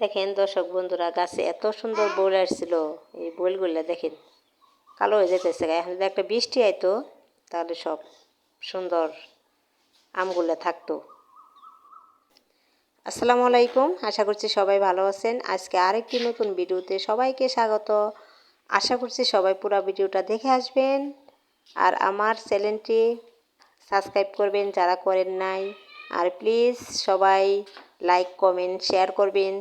দেখেন দর্শক বন্ধুরা, গাছে এত সুন্দর বউল আসছিল। এই বউলগুলো দেখেন কালো হয়ে যেতেছে। এখন যদি একটা বৃষ্টি আইতো তাহলে সব সুন্দর আমগুলো থাকতো। আসসালামু আলাইকুম, আশা করছি সবাই ভালো আছেন। আজকে আরেকটি নতুন ভিডিওতে সবাইকে স্বাগত। আশা করছি সবাই পুরো ভিডিওটা দেখে আসবেন আর আমার চ্যানেলটি সাবস্ক্রাইব করবেন যারা করেন নাই। আর প্লিজ সবাই লাইক কমেন্ট শেয়ার করবেন।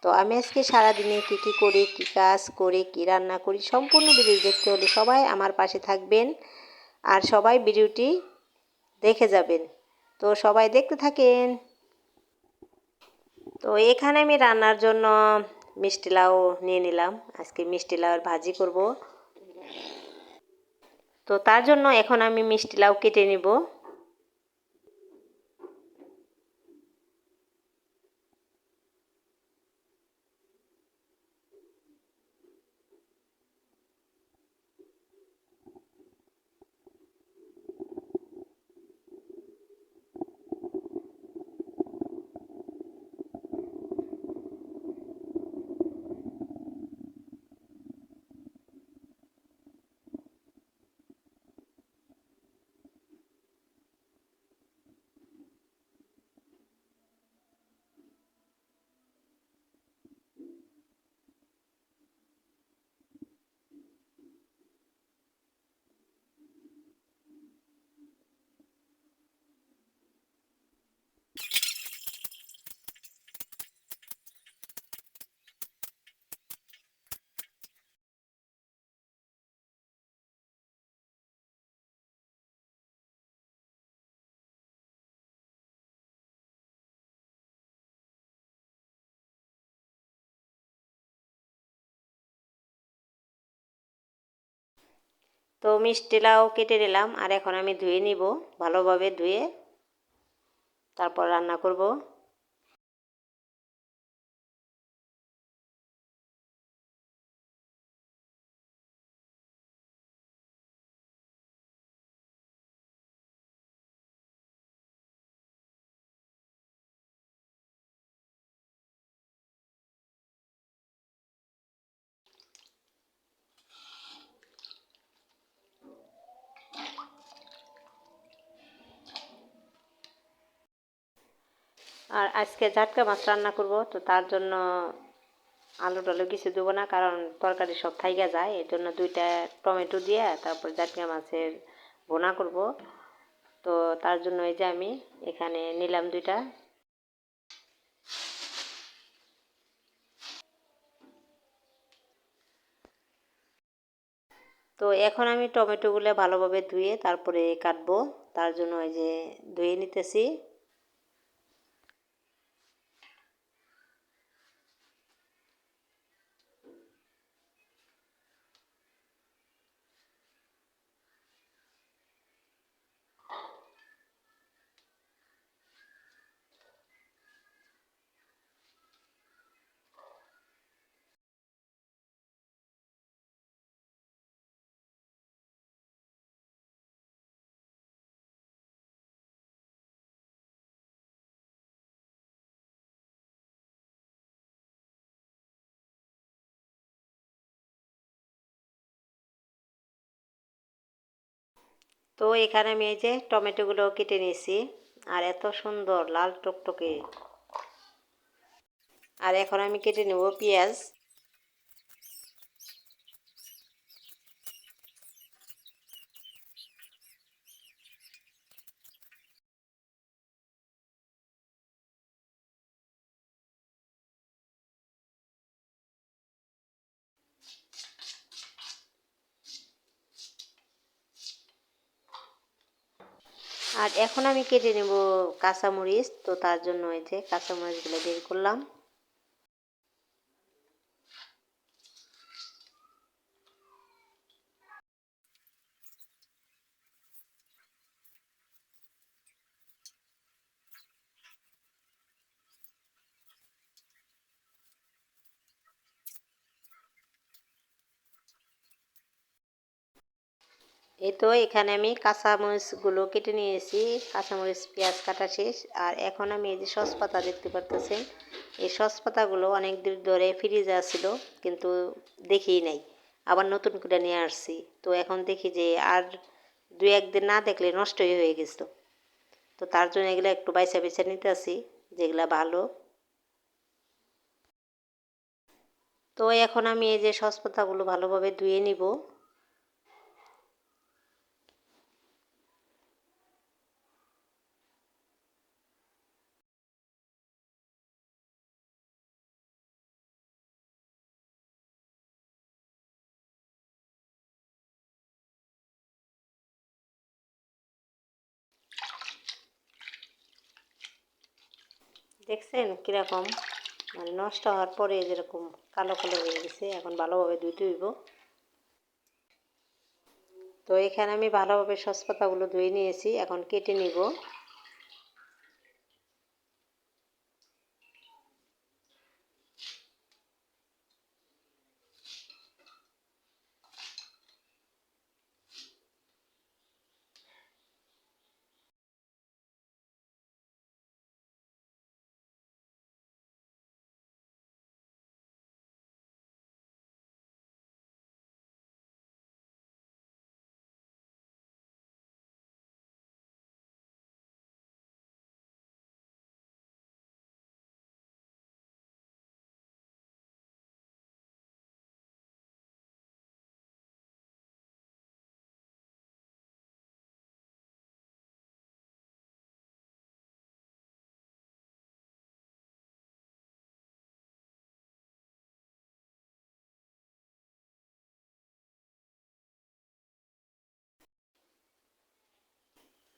তো আমি আজকে সারাদিনে কী করি, কী কাজ করি, কী রান্না করি, সম্পূর্ণ ভিডিও দেখতে হলে সবাই আমার পাশে থাকবেন আর সবাই ভিডিওটি দেখে যাবেন। তো সবাই দেখতে থাকেন। তো এখানে আমি রান্নার জন্য মিষ্টি লাউ নিয়ে নিলাম। আজকে মিষ্টি লাউয়ের ভাজি করব। তো তার জন্য এখন আমি মিষ্টি লাউ কেটে নিব। তো মিষ্টি লাউ কেটে নিলাম আর এখন আমি ধুয়ে নিব। ভালোভাবে ধুয়ে তারপর রান্না করব। আর আজকে জাটকা মাছ রান্না করব। তো তার জন্য আলু টালু কিছু দেবো না, কারণ তরকারি সব থাইকা যায়। এর জন্য দুইটা টমেটো দিয়ে তারপর জাটকা মাছের ভুনা করব। তো তার জন্য এই যে আমি এখানে নিলাম দুইটা। তো এখন আমি টমেটোগুলো ভালোভাবে ধুয়ে তারপরে কাটবো। তার জন্য এই যে ধুয়ে নিতেছি। তো এখানে আমি এই যে টমেটোগুলো কেটে নিয়েছি আর এত সুন্দর লাল টকটকে। আর এখন আমি কেটে নেব পেঁয়াজ। আর এখন আমি কেটে নেব কাঁচামরিচ। তো তার জন্য এই যে কাঁচামরিচগুলো বের করলাম। এই তো এখানে আমি কাঁচামরিচগুলো কেটে নিয়েছি, কাঁচামরিচ পেঁয়াজ কাটা শেষ। আর এখন আমি এই যে সসপাতা দেখতে পারতেছেন, এই সসপাতাগুলো অনেক দিন ধরে ফ্রিজে ছিল, কিন্তু দেখিই নাই, আবার নতুন করে নিয়ে আসছি। তো এখন দেখি যে আর 2-1 দিন না দেখলে নষ্টই হয়ে গেছিলো। তো তার জন্য এগুলো একটু বাইসা বেছে নিতে আসি, যেগুলো ভালো। তো এখন আমি এই যে সসপাতাগুলো ভালোভাবে ধুয়ে নিব। দেখছেন কীরকম, মানে নষ্ট হওয়ার পরে যেরকম কালো কালো হয়ে গেছে, এখন ভালোভাবে ধুইতে হইব। তো এখানে আমি ভালোভাবে সসপাতাগুলো ধুয়ে নিয়েছি, এখন কেটে নিব।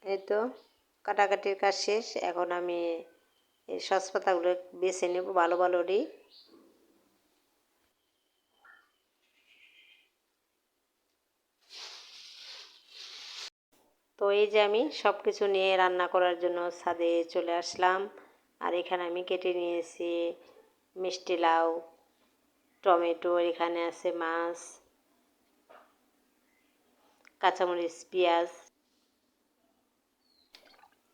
এই তো কাটাকাটির কাজ শেষ, এখন আমি এই সসপাতাগুলো বেছে নেব ভালো ভালোরই। তো এই যে আমি সব কিছু নিয়ে রান্না করার জন্য ছাদে চলে আসলাম। আর এখানে আমি কেটে নিয়েছি মিষ্টি লাউ, টমেটো, এখানে আছে মাছ, কাঁচামরিচ, পেঁয়াজ।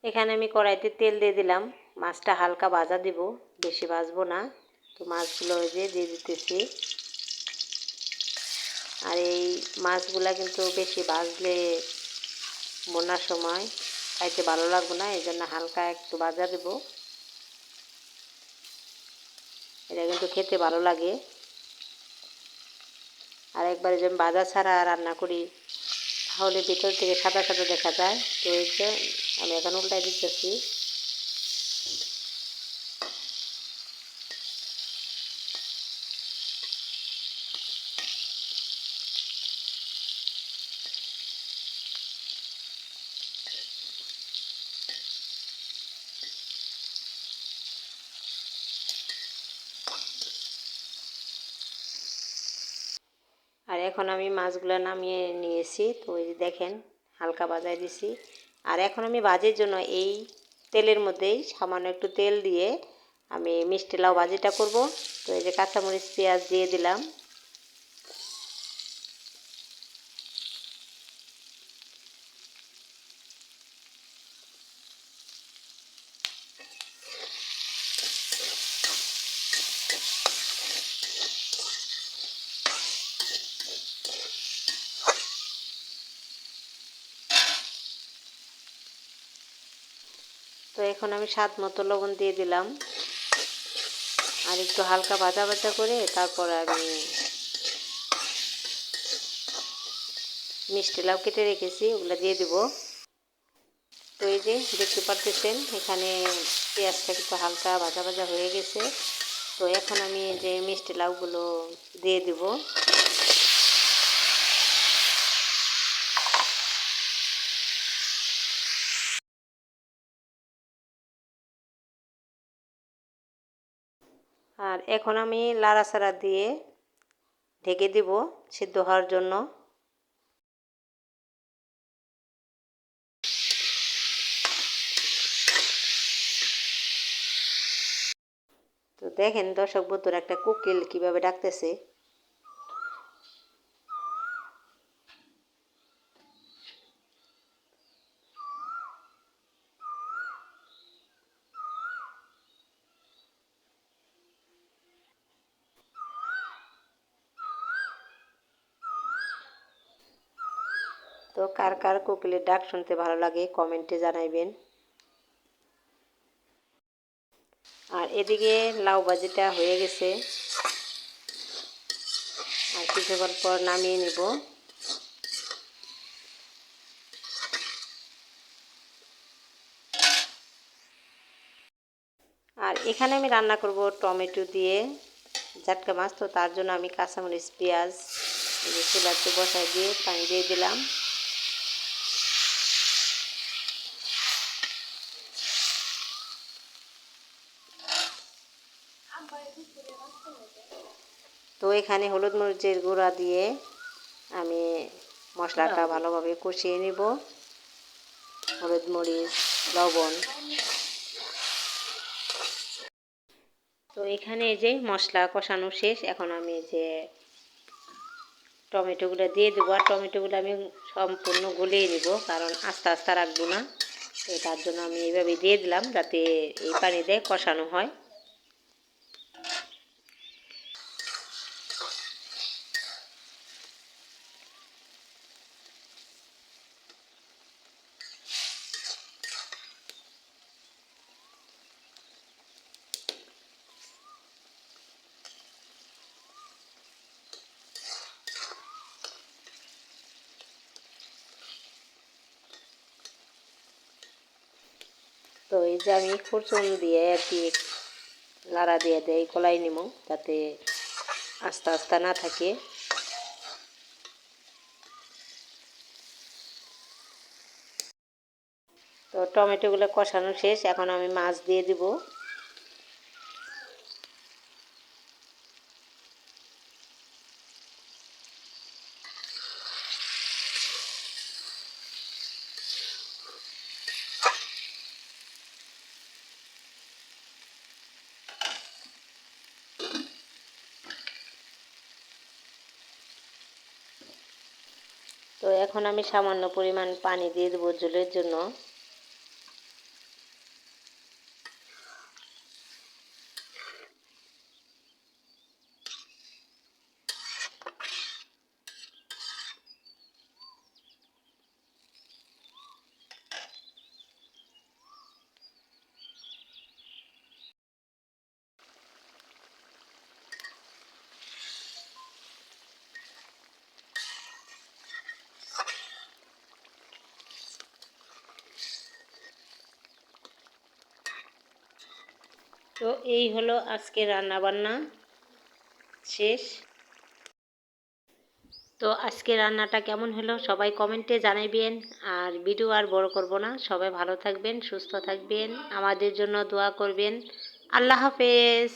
এখানে আমি কড়াইতে তেল দিয়ে দিলাম, মাছটা হালকা ভাজা দিব, বেশি ভাজবো না। তো মাছগুলো ওই যে দিয়ে দিতেছি। আর এই মাছগুলা কিন্তু বেশি ভাজলে বোনার সময় খাইতে ভালো লাগবে না, এই জন্য হালকা একটু ভাজা দেব। এটা কিন্তু খেতে ভালো লাগে। আর একবার যদি ভাজা ছাড়া রান্না করি তাহলে ভিতর থেকে সাদা সাদা দেখা যায়। তো এই যে আমি এখন উল্টাই দিতেছি। আর এখন আমি মাছগুলো নামিয়ে নিয়েছি। তো এই দেখেন হালকা ভাজায় দিছি। আর এখন আমি ভাজির জন্য এই তেলের মধ্যেই সামান্য একটু তেল দিয়ে আমি মিষ্টি লাউ ভাজিটা করব। তো এই যে কাঁচামরিচ, পেঁয়াজ দিয়ে দিলাম। তো এখন আমি স্বাদ মতো লবণ দিয়ে দিলাম। আর একটু হালকা ভাজা ভাজা করে তারপর আমি মিষ্টি লাউ কেটে রেখেছি ওগুলো দিয়ে দিব। তো এই যে দেখতে পারতেছেন এখানে পেঁয়াজটা কিন্তু হালকা ভাজা ভাজা হয়ে গেছে। তো এখন আমি যে মিষ্টি লাউগুলো দিয়ে দিব। আর এখন আমি লাড়াচাড়া দিয়ে ঢেকে দিব সিদ্ধ হওয়ার জন্য। তো দেখেন দর্শক বন্ধুরা, একটা কোকিল কিভাবে ডাকতেছে। তো কার কার কোকিলের ডাক শুনতে ভালো লাগে কমেন্টে জানাইবেন। আর এদিকে লাউ ভাজিটা হয়ে গেছে, আর কিছুক্ষণ পর নামিয়ে নিব। আর এখানে আমি রান্না করব টমেটো দিয়ে জাটকা মাছ। তো তার জন্য আমি কাঁচামরিচ পেঁয়াজ চুলাতে বসাই দিয়ে পানি দিয়ে দিলাম। তো এখানে হলুদ মরিচের গুঁড়া দিয়ে আমি মশলাটা ভালোভাবে কষিয়ে নিব। হলুদ মরিচ লবণ। তো এখানে এই যে মশলা কষানো শেষ, এখন আমি যে টমেটোগুলো দিয়ে দেবো। আর টমেটোগুলো আমি সম্পূর্ণ গলিয়ে নিব, কারণ আস্তে আস্তে রাখবো না। তো তার জন্য আমি এইভাবে দিয়ে দিলাম যাতে এই পানি দিয়ে কষানো হয়। তো এই যে আমি খুরচুন দিয়ে আর কি লাড়া দিয়ে দেয় কলাই নিব যাতে আস্তে আস্তে না থাকে। তো টমেটোগুলো কষানো শেষ, এখন আমি মাছ দিয়ে দিব। তো এখন আমি সামান্য পরিমাণ পানি দিয়ে দেবো ঝোলের জন্য। তো এই হলো আজকে রান্না বান্না শেষ। তো আজকে রান্নাটা কেমন হলো সবাই কমেন্টে জানাবেন। আর ভিডিও আর বড় করব না, সবাই ভালো থাকবেন, সুস্থ থাকবেন, আমাদের জন্য দোয়া করবেন। আল্লাহ হাফেজ।